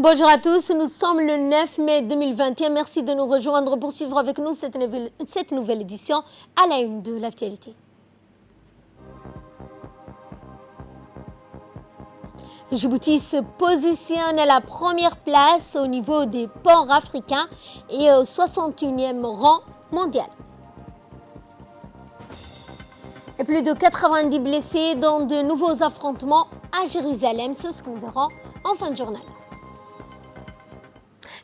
Bonjour à tous, nous sommes le 9 mai 2021. Merci de nous rejoindre pour suivre avec nous cette nouvelle édition à la une de l'actualité. Djibouti se positionne à la première place au niveau des ports africains et au 61e rang mondial. Et plus de 90 blessés dans de nouveaux affrontements à Jérusalem, c'est ce que nous verrons en fin de journal.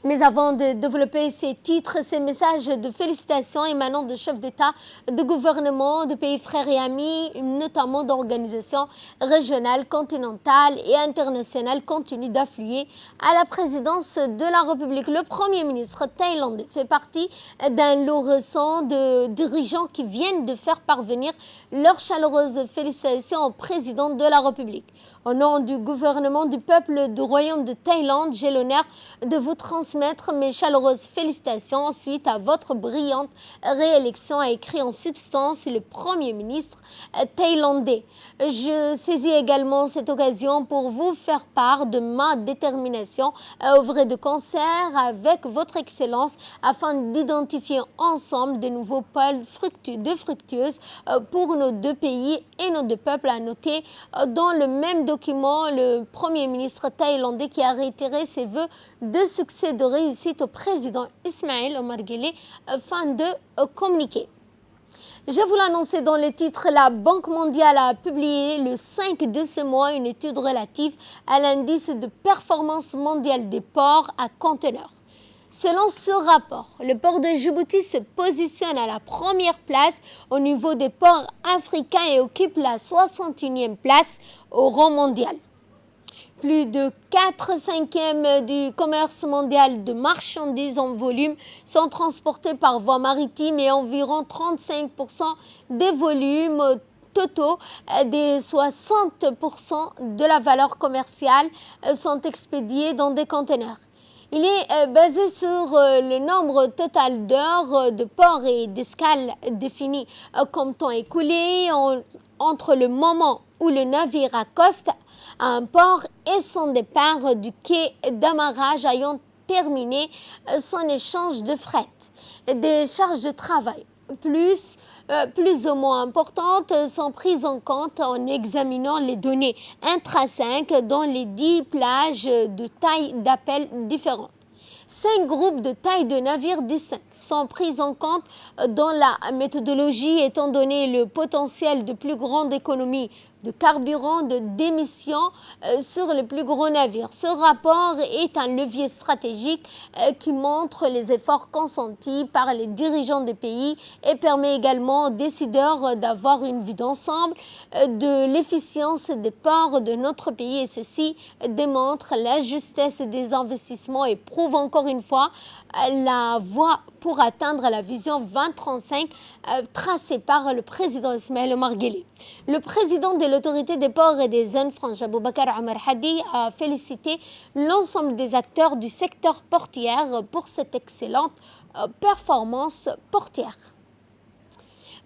Mais avant de développer ces titres, ces messages de félicitations émanant de chefs d'État, de gouvernements, de pays frères et amis, notamment d'organisations régionales, continentales et internationales, continuent d'affluer à la présidence de la République. Le Premier ministre thaïlandais fait partie d'un lot récent de dirigeants qui viennent de faire parvenir leurs chaleureuses félicitations au président de la République. Au nom du gouvernement du peuple du Royaume de Thaïlande, j'ai l'honneur de vous transmettre mes chaleureuses félicitations suite à votre brillante réélection, a écrit en substance le Premier ministre thaïlandais. Je saisis également cette occasion pour vous faire part de ma détermination à œuvrer de concert avec votre Excellence afin d'identifier ensemble de nouveaux pôles fructueuses pour nos deux pays et nos deux peuples. À noter dans le même document le Premier ministre thaïlandais qui a réitéré ses vœux de succès, de réussite au président Ismaël Omar Guelleh, fin de communiqué. Je vous l'annonçais dans le titre, la Banque mondiale a publié le 5 de ce mois une étude relative à l'indice de performance mondiale des ports à conteneurs. Selon ce rapport, le port de Djibouti se positionne à la première place au niveau des ports africains et occupe la 61e place au rang mondial. Plus de 4/5 du commerce mondial de marchandises en volume sont transportés par voie maritime et environ 35% des volumes totaux des 60% de la valeur commerciale sont expédiés dans des conteneurs. Il est basé sur le nombre total d'heures de port et d'escale défini comme temps écoulé entre le moment où le navire accoste à un port et son départ du quai d'amarrage ayant terminé son échange de fret. Des charges de travail plus ou moins importantes sont prises en compte en examinant les données intrinsèques dans les 10 plages de taille d'appel différentes. 5 groupes de taille de navires distincts sont pris en compte dans la méthodologie étant donné le potentiel de plus grande économie de carburant, d'émissions sur les plus gros navires. Ce rapport est un levier stratégique qui montre les efforts consentis par les dirigeants des pays et permet également aux décideurs d'avoir une vue d'ensemble de l'efficience des ports de notre pays, et ceci démontre la justesse des investissements et prouve encore une fois la voie pour atteindre la vision 2035 tracée par le président Ismaël Omar Guelleh. Le président de l'autorité des ports et des zones franches, Aboubacar Omar Hadi, a félicité l'ensemble des acteurs du secteur portière pour cette excellente performance portière.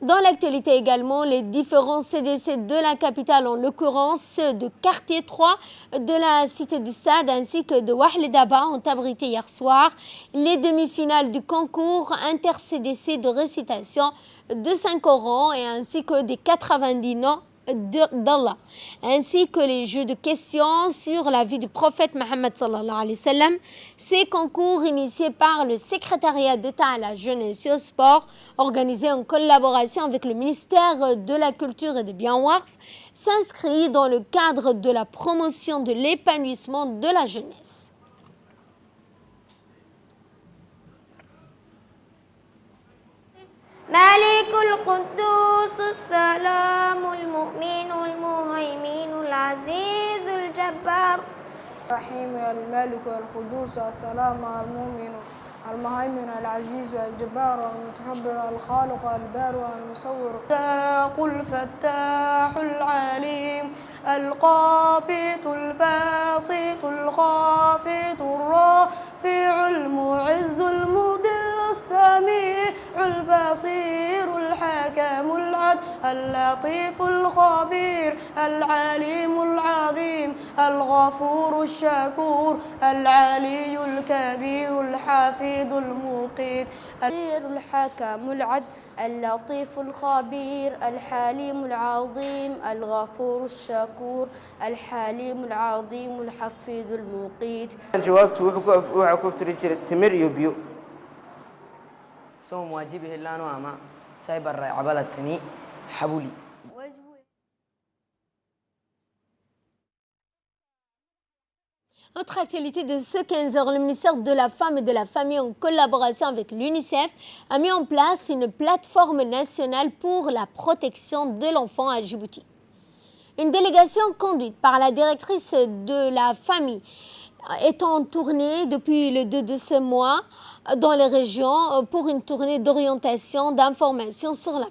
Dans l'actualité également, les différents CDC de la capitale, en l'occurrence ceux de quartier 3 de la cité du Stade ainsi que de Wahlidaba, ont abrité hier soir les demi-finales du concours inter-CDC de récitation de Saint-Coran et ainsi que des 90 noms d'Allah, ainsi que les jeux de questions sur la vie du prophète Mohammed sallallahu alayhi wa sallam. Ces concours initiés par le secrétariat d'État à la jeunesse et au sport, organisé en collaboration avec le ministère de la Culture et des Biens Waqf, s'inscrit dans le cadre de la promotion de l'épanouissement de la jeunesse. ملك القدوس السلام المؤمن المهيمن العزيز الجبار الرحيم الملك القدوس السلام المؤمن المهيمن العزيز الجبار المتكبر الخالق البارئ المصور الفتاح العليم القابض الباسط الخافض الرافع المعز المذل السميع البصير الحكم العدل اللطيف الخبير العليم العظيم الغفور الشكور العلي الكبير الحفيظ المقيت الحكم العدل اللطيف الخبير الحليم العظيم الغفور الشكور الحليم العظيم الحفيظ المقيت. جاوبت وحكوت رجل التمر يبيو صوم واجبه الله نعمة سايبر عبالتني حبولي. Autre actualité de ce 15h, le ministère de la Femme et de la Famille, en collaboration avec l'UNICEF, a mis en place une plateforme nationale pour la protection de l'enfant à Djibouti. Une délégation conduite par la directrice de la famille est en tournée depuis le 2 de ce mois dans les régions pour une tournée d'orientation, d'information sur la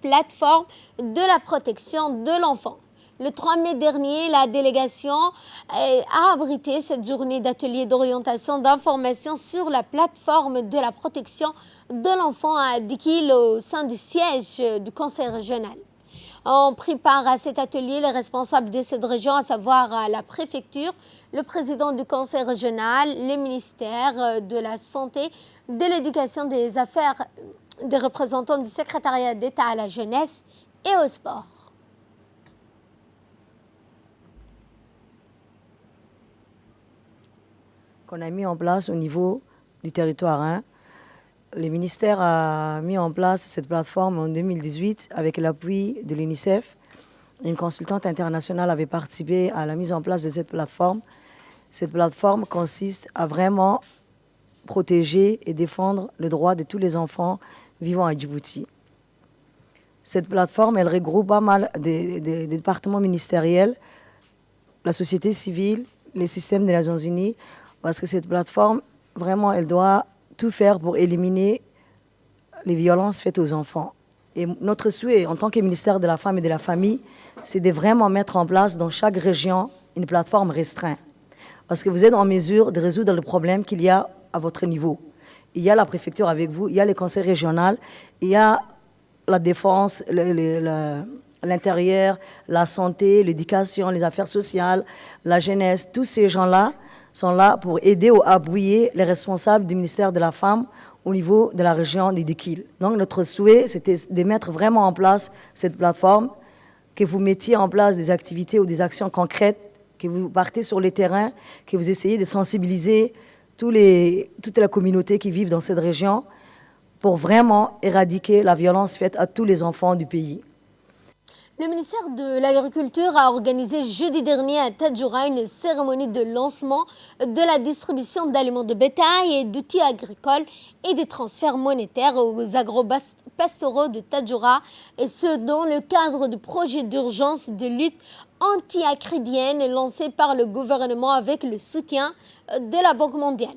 plateforme de la protection de l'enfant. Le 3 mai dernier, la délégation a abrité cette journée d'atelier d'orientation d'information sur la plateforme de la protection de l'enfant à Dikil au sein du siège du conseil régional. Ont pris part à cet atelier les responsables de cette région, à savoir la préfecture, le président du conseil régional, les ministères de la santé, de l'éducation, des affaires, des représentants du secrétariat d'État à la jeunesse et au sport. Qu'on a mis en place au niveau du territoire. Le ministère a mis en place cette plateforme en 2018 avec l'appui de l'UNICEF. Une consultante internationale avait participé à la mise en place de cette plateforme. Cette plateforme consiste à vraiment protéger et défendre le droit de tous les enfants vivant à Djibouti. Cette plateforme, elle regroupe pas mal des départements ministériels, la société civile, les systèmes des Nations Unies, parce que cette plateforme, vraiment, elle doit tout faire pour éliminer les violences faites aux enfants. Et notre souhait, en tant que ministère de la Femme et de la Famille, c'est de vraiment mettre en place dans chaque région une plateforme restreinte. Parce que vous êtes en mesure de résoudre le problème qu'il y a à votre niveau. Il y a la préfecture avec vous, il y a le conseil régional, il y a la défense, l'intérieur, la santé, l'éducation, les affaires sociales, la jeunesse. Tous ces gens-là sont là pour aider ou appuyer les responsables du ministère de la Femme au niveau de la région d'Idikil. Donc notre souhait, c'était de mettre vraiment en place cette plateforme, que vous mettiez en place des activités ou des actions concrètes, que vous partez sur le terrain, que vous essayez de sensibiliser toute la communauté qui vit dans cette région pour vraiment éradiquer la violence faite à tous les enfants du pays. Le ministère de l'Agriculture a organisé jeudi dernier à Tadjoura une cérémonie de lancement de la distribution d'aliments de bétail et d'outils agricoles et des transferts monétaires aux agro-pastoraux de Tadjoura, et ce dans le cadre du projet d'urgence de lutte anti-acridienne lancé par le gouvernement avec le soutien de la Banque mondiale.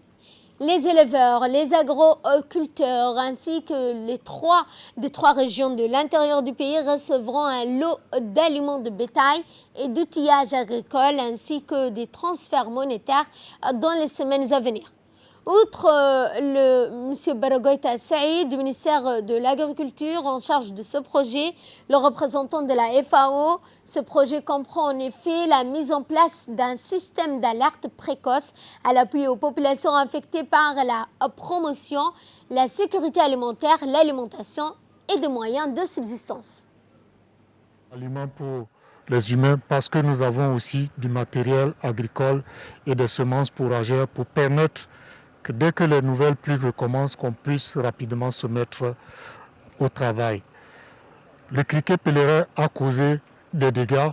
Les éleveurs, les agroculteurs ainsi que des trois régions de l'intérieur du pays recevront un lot d'aliments de bétail et d'outillage agricole ainsi que des transferts monétaires dans les semaines à venir. Outre M. Baragoita Saïd du ministère de l'Agriculture en charge de ce projet, le représentant de la FAO, ce projet comprend en effet la mise en place d'un système d'alerte précoce à l'appui aux populations affectées par la promotion, la sécurité alimentaire, l'alimentation et des moyens de subsistance. Aliments pour les humains parce que nous avons aussi du matériel agricole et des semences fourragères pour permettre que dès que les nouvelles pluies recommencent, qu'on puisse rapidement se mettre au travail. Le criquet pèlerin a causé des dégâts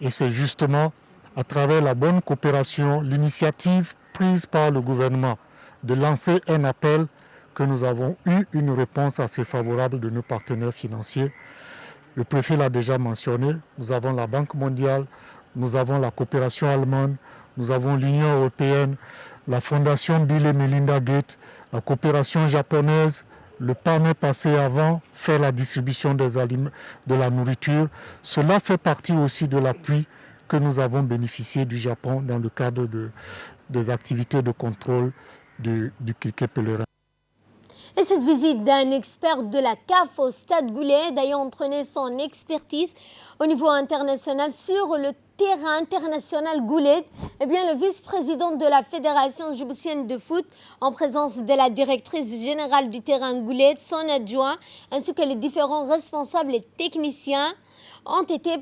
et c'est justement à travers la bonne coopération, l'initiative prise par le gouvernement de lancer un appel que nous avons eu une réponse assez favorable de nos partenaires financiers. Le préfet l'a déjà mentionné, nous avons la Banque mondiale, nous avons la coopération allemande, nous avons l'Union européenne, la fondation Bill et Melinda Gates, la coopération japonaise, le PAN est passé avant, faire la distribution des aliments, de la nourriture. Cela fait partie aussi de l'appui que nous avons bénéficié du Japon dans le cadre des activités de contrôle du criquet pèlerin. Et cette visite d'un expert de la CAF au Stade Goulet ayant entraîné son expertise au niveau international sur le terrain international Goulet, eh bien, le vice-président de la Fédération djiboutienne de foot, en présence de la directrice générale du terrain Goulet, son adjoint, ainsi que les différents responsables et techniciens, ont été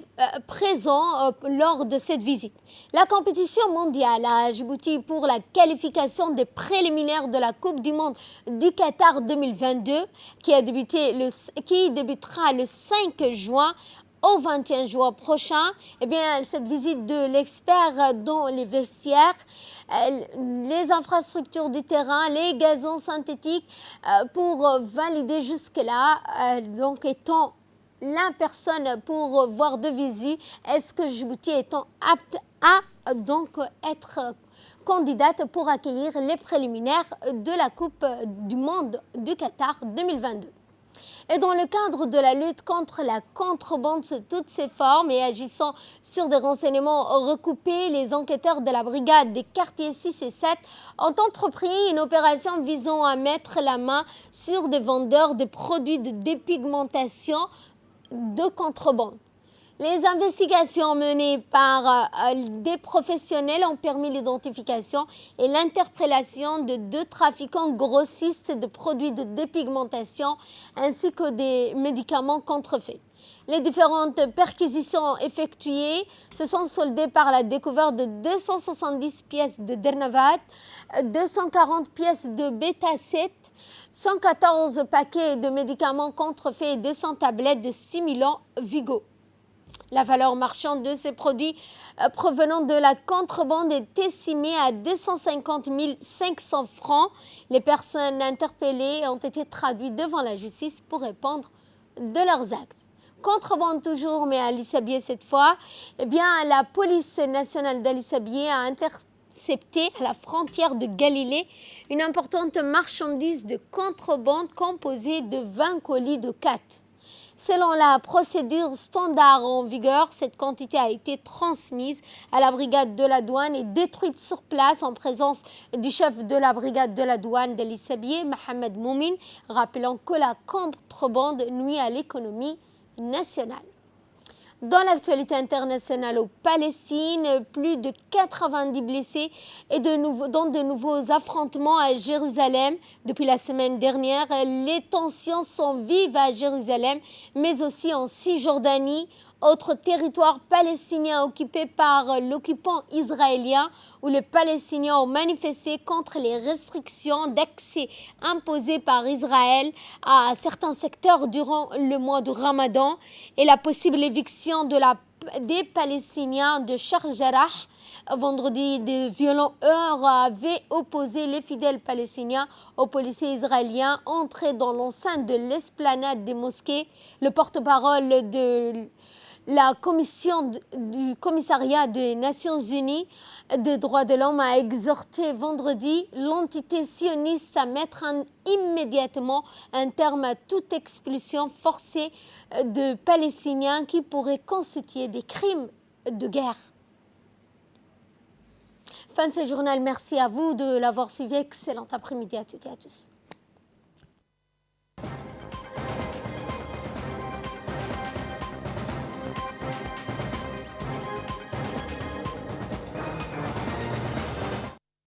présents lors de cette visite. La compétition mondiale à Djibouti pour la qualification des préliminaires de la Coupe du Monde du Qatar 2022, qui débutera le 5 juin au 21 juin prochain, eh bien, cette visite de l'expert dans les vestiaires, les infrastructures du terrain, les gazons synthétiques, pour valider jusque-là, donc étant la personne pour voir de visu, est-ce que Djibouti étant apte à donc être candidate pour accueillir les préliminaires de la Coupe du Monde du Qatar 2022. Et dans le cadre de la lutte contre la contrebande sous toutes ses formes et agissant sur des renseignements recoupés, les enquêteurs de la brigade des quartiers 6 et 7 ont entrepris une opération visant à mettre la main sur des vendeurs de produits de dépigmentation de contrebande. Les investigations menées par des professionnels ont permis l'identification et l'interpellation de 2 trafiquants grossistes de produits de dépigmentation ainsi que des médicaments contrefaits. Les différentes perquisitions effectuées se sont soldées par la découverte de 270 pièces de Dernavat, 240 pièces de Beta-7, 114 paquets de médicaments contrefaits et 200 tablettes de stimulants Vigo. La valeur marchande de ces produits provenant de la contrebande est estimée à 250 500 francs. Les personnes interpellées ont été traduites devant la justice pour répondre de leurs actes. Contrebande toujours, mais à Lissabié cette fois, eh bien, la police nationale d'Alissabié a intercepté à la frontière de Galilée une importante marchandise de contrebande composée de 20 colis de 4. Selon la procédure standard en vigueur, cette quantité a été transmise à la brigade de la douane et détruite sur place en présence du chef de la brigade de la douane de l'Issabié, Mohamed Moumine, rappelant que la contrebande nuit à l'économie nationale. Dans l'actualité internationale au Palestine, plus de 90 blessés et dans de nouveaux affrontements à Jérusalem. Depuis la semaine dernière, les tensions sont vives à Jérusalem, mais aussi en Cisjordanie, autre territoire palestinien occupé par l'occupant israélien, où les Palestiniens ont manifesté contre les restrictions d'accès imposées par Israël à certains secteurs durant le mois de Ramadan et la possible éviction des Palestiniens de Sharjarah. Vendredi, de violents heurts avaient opposé les fidèles palestiniens aux policiers israéliens entrés dans l'enceinte de l'esplanade des mosquées. Le porte-parole de la commission du commissariat des Nations Unies des droits de l'homme a exhorté vendredi l'entité sioniste à mettre immédiatement un terme à toute expulsion forcée de Palestiniens qui pourraient constituer des crimes de guerre. Fin de ce journal, merci à vous de l'avoir suivi. Excellent après-midi à toutes et à tous.